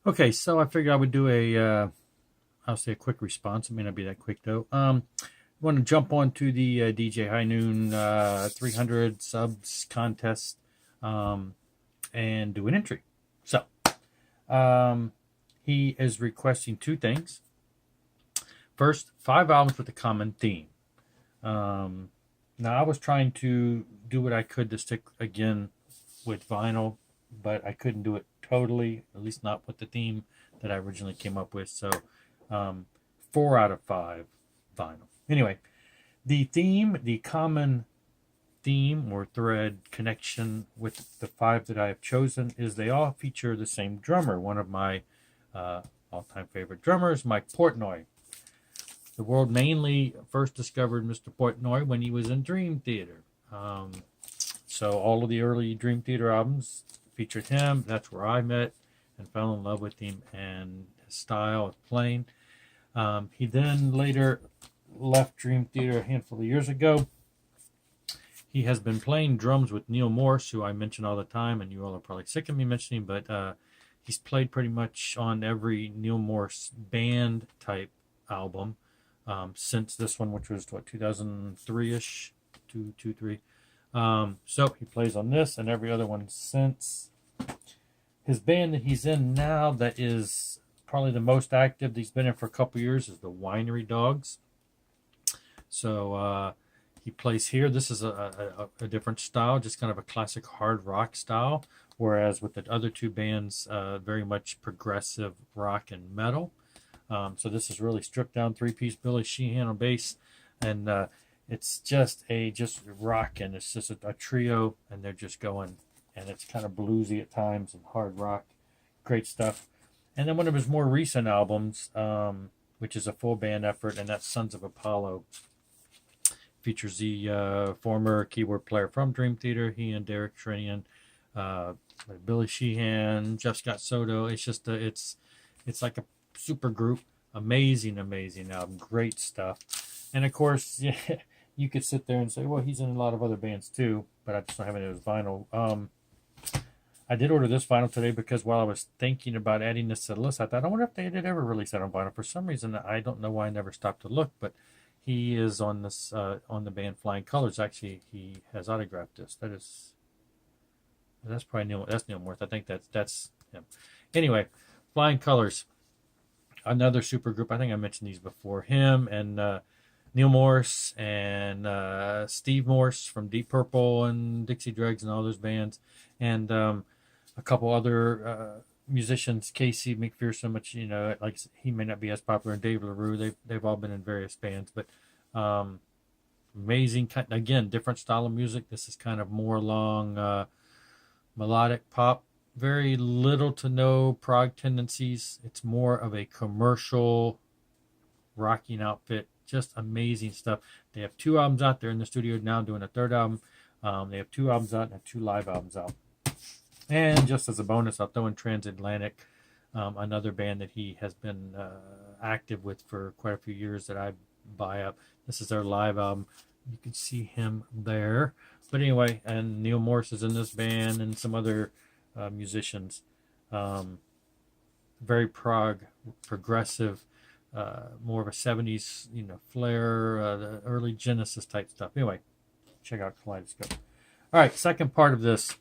Okay, so I figured I would do I'll say a quick response. It may not be that quick though. I want to jump on to the DJ Highnoon 300 subs contest and do an entry. So um, he is requesting two things. First, 5 albums with a common theme. Um, Now I was trying to do what I could to stick again with vinyl, but I couldn't do it totally, at least not with the theme that I originally came up with. So, um, 4 out of 5 vinyl. Anyway, the common theme or thread connection with the 5 that I have chosen is they all feature the same drummer, one of my uh, all-time favorite drummers, Mike Portnoy. The world mainly first discovered Mr. Portnoy when he was in Dream Theater. Um, so all of the early Dream Theater albums featured him. That's where I met and fell in love with him and his style of playing. He then later left Dream Theater a handful of years ago. He has been playing drums with Neil Morse, who I mention all the time, and you all are probably sick of me mentioning, but he's played pretty much on every Neil Morse band type album since this one, which was what 2003 ish, 2, 2, 3. So he plays on this and every other one since. His band that he's in now, that is probably the most active that he's been in for a couple years, is the Winery Dogs. So he plays here. This is a different style, just kind of a classic hard rock style, whereas with the other two bands, very much progressive rock and metal. So this is really stripped down 3-piece Billy Sheehan on bass, and it's just rock, and it's just a trio, and they're just going, and it's kind of bluesy at times and hard rock, great stuff. And then one of his more recent albums, which is a full band effort, and that's Sons of Apollo, features the former keyboard player from Dream Theater, he and Derek Shrinian, Billy Sheehan, Jeff Scott Soto. It's just it's like a super group. Amazing album, great stuff. And of course, yeah, you could sit there and say, well, he's in a lot of other bands too, but I just don't have any of his vinyl. I did order this vinyl today because while I was thinking about adding this to the list, I thought, I wonder if they did ever release that on vinyl. For some reason, I don't know why I never stopped to look, but he is on this on the band Flying Colors. Actually, he has autographed this. That's probably Neil Morse. I think that's him. Anyway, Flying Colors, another super group. I think I mentioned these before. Him and Neil Morse and Steve Morse from Deep Purple and Dixie Dregs and all those bands, and a couple other musicians. Casey McPherson, which like he may not be as popular, and Dave LaRue. They've all been in various bands, but amazing. Again, different style of music. This is kind of more along melodic pop. Very little to no prog tendencies. It's more of a commercial rocking outfit. Just amazing stuff. They have 2 albums out there in the studio now, doing a 3rd album. They have 2 albums out and 2 live albums out. And just as a bonus, I'll throw in Transatlantic, another band that he has been active with for quite a few years that I buy up. This is their live album. You can see him there. But anyway, and Neil Morse is in this band and some other musicians. Very progressive, more of a 70s, flair, the early Genesis type stuff. Anyway, check out Kaleidoscope. All right, second part of this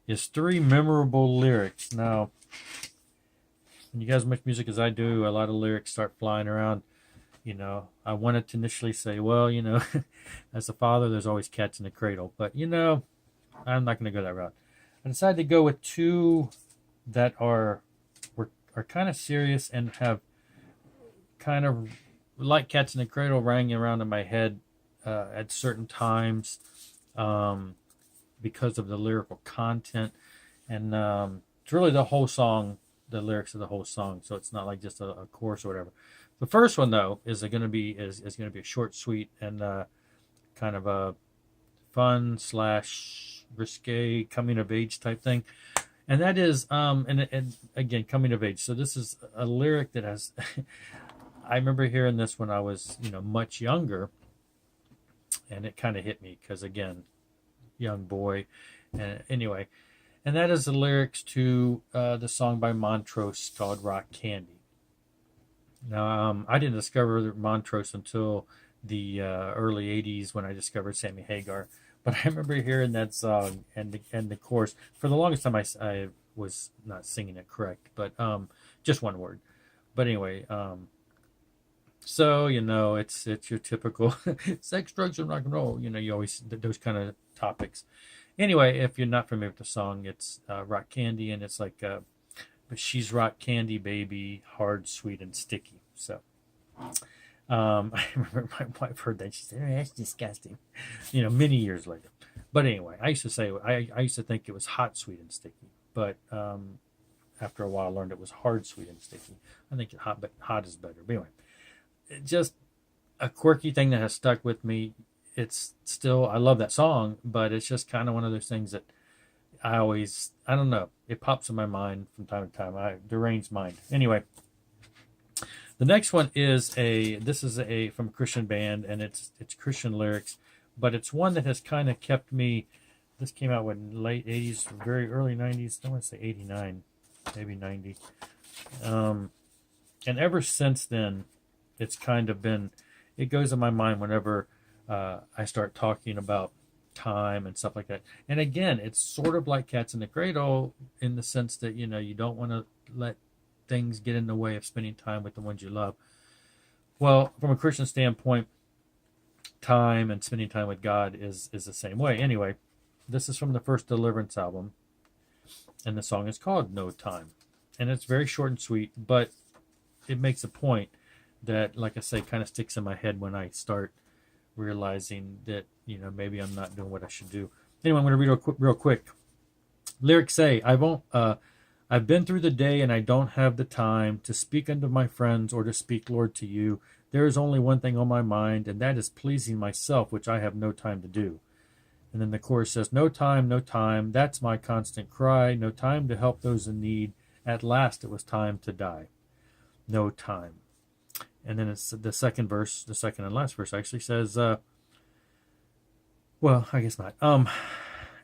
is 3 memorable lyrics. Now, when you guys as much music as I do, a lot of lyrics start flying around. I wanted to initially say, well, as a father, there's always cats in the cradle. But, I'm not going to go that route. I decided to go with 2 that are kind of serious and have kind of, like cats in the cradle, ringing around in my head at certain times because of the lyrical content. And it's really the whole song, the lyrics of the whole song. So it's not like just a chorus or whatever. The first one, though, is going to be a short, sweet, and kind of a fun / risque coming of age type thing, and that is and again, coming of age. So this is a lyric that has I remember hearing this when I was much younger, and it kind of hit me because, again, young boy, and anyway, and that is the lyrics to the song by Montrose called Rock Candy. Now, I didn't discover Montrose until the early 80s when I discovered Sammy Hagar. But I remember hearing that song and the chorus. For the longest time, I was not singing it correct, but just one word. But anyway, so it's your typical sex, drugs, and rock and roll. You always those kind of topics. Anyway, if you're not familiar with the song, it's Rock Candy, and it's like, but she's rock candy, baby, hard, sweet, and sticky. So, I remember my wife heard that. She said, "Oh, that's disgusting," many years later. But anyway, I used to say, I used to think it was hot, sweet, and sticky. But after a while, I learned it was hard, sweet, and sticky. I think hot is better. But anyway, just a quirky thing that has stuck with me. It's still, I love that song, but it's just kind of one of those things that I don't know, it pops in my mind from time to time. Deranged mind. Anyway, the next one is from a Christian band, and it's Christian lyrics, but it's one that has kind of kept me. This came out in late 80s, very early 90s. I want to say 89, maybe 90. And ever since then, it's kind of been, it goes in my mind whenever I start talking about time and stuff like that. And again, it's sort of like Cats in the Cradle in the sense that, you don't want to let things get in the way of spending time with the ones you love. Well, from a Christian standpoint, time and spending time with God is the same way. Anyway, this is from the first Deliverance album, and the song is called No Time. And it's very short and sweet, but it makes a point that, like I say, kind of sticks in my head when I start realizing that, maybe I'm not doing what I should do. Anyway, I'm going to read real quick. Lyrics say, I've been through the day and I don't have the time to speak unto my friends or to speak, Lord, to you. There is only one thing on my mind, and that is pleasing myself, which I have no time to do. And then the chorus says, no time, no time. That's my constant cry. No time to help those in need. At last it was time to die. No time. And then it's the second verse, the second and last verse actually says, well, I guess not.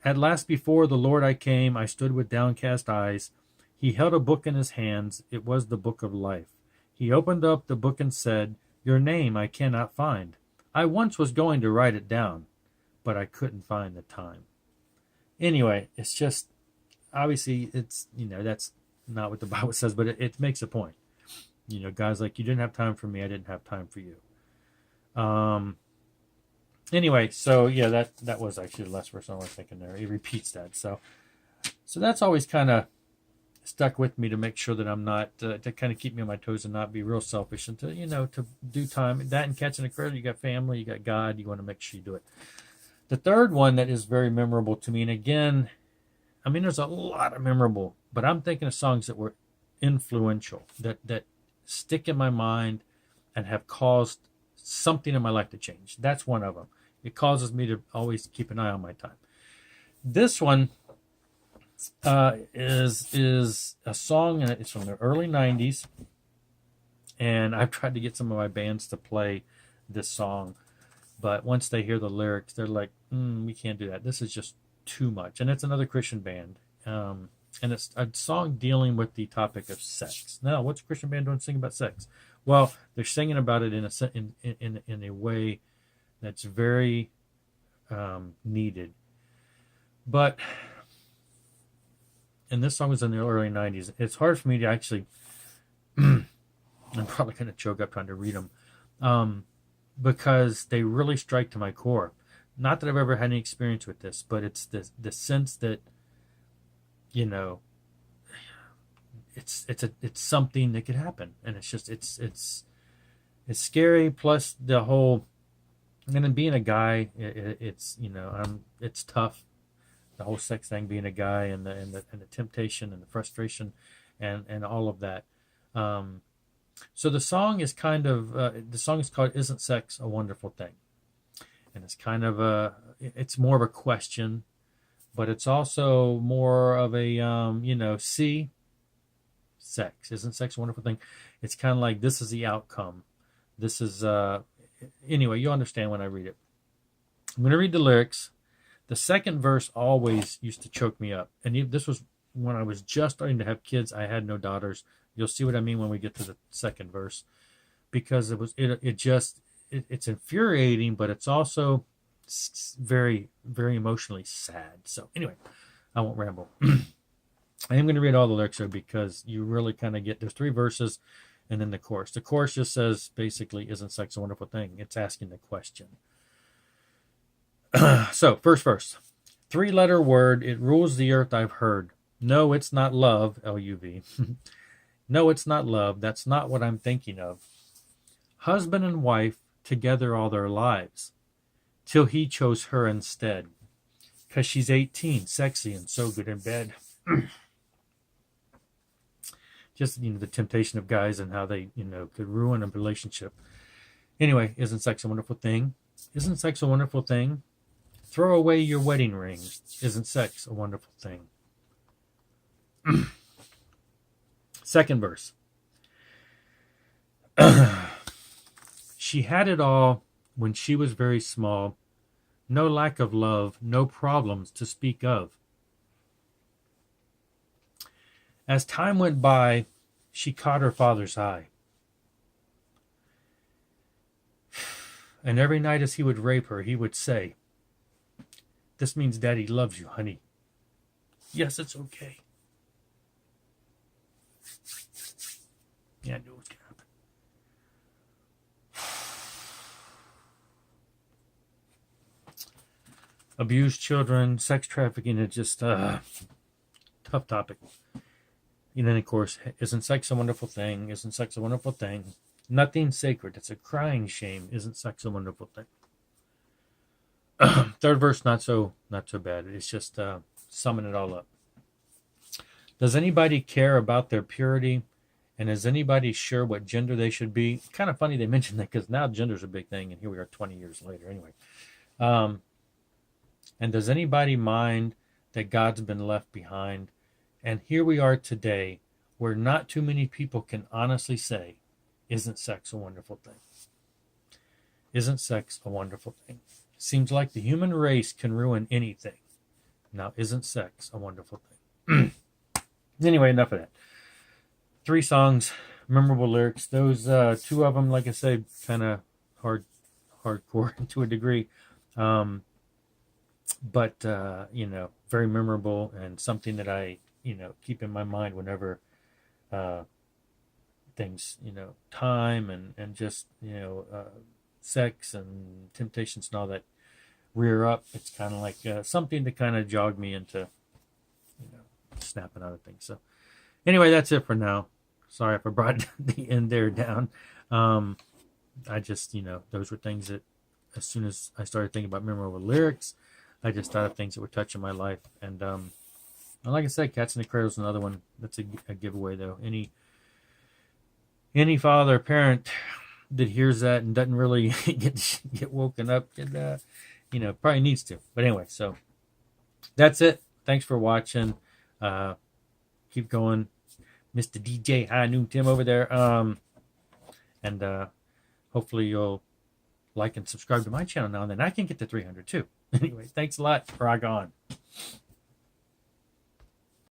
At last before the Lord I came, I stood with downcast eyes. He held a book in his hands. It was the book of life. He opened up the book and said, your name I cannot find. I once was going to write it down, but I couldn't find the time. Anyway, it's just, obviously, it's, that's not what the Bible says, but it makes a point. God's like, you didn't have time for me, I didn't have time for you. Anyway, so yeah, that was actually the last verse I was thinking there. He repeats that. So that's always kind of stuck with me to make sure that I'm not, to kind of keep me on my toes and not be real selfish and to, to do time. That and catching a credit, you got family, you got God, you want to make sure you do it. The third one that is very memorable to me, and again, I mean, there's a lot of memorable, but I'm thinking of songs that were influential, that stick in my mind and have caused something in my life to change. That's one of them. It causes me to always keep an eye on my time. This one is a song, and it's from the early 90s, and I've tried to get some of my bands to play this song, but once they hear the lyrics, they're like, we can't do that. This is just too much. And it's another Christian band. And it's a song dealing with the topic of sex. Now, what's a Christian band doing singing about sex? Well, they're singing about it in a way that's very needed. But, and this song was in the early 90s. It's hard for me to actually, I'm probably going to choke up trying to read them, because they really strike to my core. Not that I've ever had any experience with this, but it's the sense that, it's something that could happen, and it's just it's scary. Plus the whole, and then being a guy, it's it's tough. The whole sex thing, being a guy, and the temptation and the frustration, and all of that. So the song is kind of the song is called "Isn't Sex a Wonderful Thing?" And it's kind of it's more of a question, but it's also more of a, see, sex. Isn't sex a wonderful thing? It's kind of like, this is the outcome. This is, anyway, you'll understand when I read it. I'm going to read the lyrics. The second verse always used to choke me up. And this was when I was just starting to have kids. I had no daughters. You'll see what I mean when we get to the second verse, because it's infuriating, but it's also very, very emotionally sad. So anyway, I won't ramble. I am going to read all the lyrics here because you really kind of get, there's 3 verses and then the chorus. The chorus just says, basically, isn't sex a wonderful thing? It's asking the question. So, first verse. 3-letter word, it rules the earth, I've heard. No, it's not love, L-U-V. No, it's not love. That's not what I'm thinking of. Husband and wife together all their lives, till he chose her instead. 'Cause she's 18, sexy, and so good in bed. Just, the temptation of guys and how they, could ruin a relationship. Anyway, isn't sex a wonderful thing? Isn't sex a wonderful thing? Throw away your wedding ring. Isn't sex a wonderful thing? Second verse. She had it all when she was very small. No lack of love, no problems to speak of. As time went by, she caught her father's eye. And every night as he would rape her, he would say, "This means Daddy loves you, honey. Yes, it's okay." Yeah, I knew it was going to happen. Abused children, sex trafficking, it's just tough topic. And then, of course, isn't sex a wonderful thing? Isn't sex a wonderful thing? Nothing sacred. It's a crying shame. Isn't sex a wonderful thing? Third verse, not so bad. It's just summing it all up. Does anybody care about their purity? And is anybody sure what gender they should be? It's kind of funny they mentioned that, because now gender's a big thing, and here we are 20 years later. Anyway. And does anybody mind that God's been left behind? And here we are today, where not too many people can honestly say, isn't sex a wonderful thing? Isn't sex a wonderful thing? Seems like the human race can ruin anything. Now, isn't sex a wonderful thing? Anyway, enough of that. 3 songs, memorable lyrics. Those 2 of them, like I said, kind of hardcore to a degree. But very memorable, and something that I, keep in my mind whenever things, time and just, sex and temptations and all that rear up. It's kind of like something to kind of jog me into, snapping out of things. So anyway, that's it for now. Sorry if I brought the end there down. I just, those were things that, as soon as I started thinking about memorable lyrics, I just thought of things that were touching my life. And like I said, Cats in the Cradle is another one. That's a giveaway, though. Any father or parent that hears that and doesn't really get woken up, probably needs to. But anyway, so that's it. Thanks for watching. Keep going, Mr. DJ Highnoon Tim over there. And hopefully you'll like and subscribe to my channel now, and then I can get to 300 too. Anyway, thanks a lot. Rock on.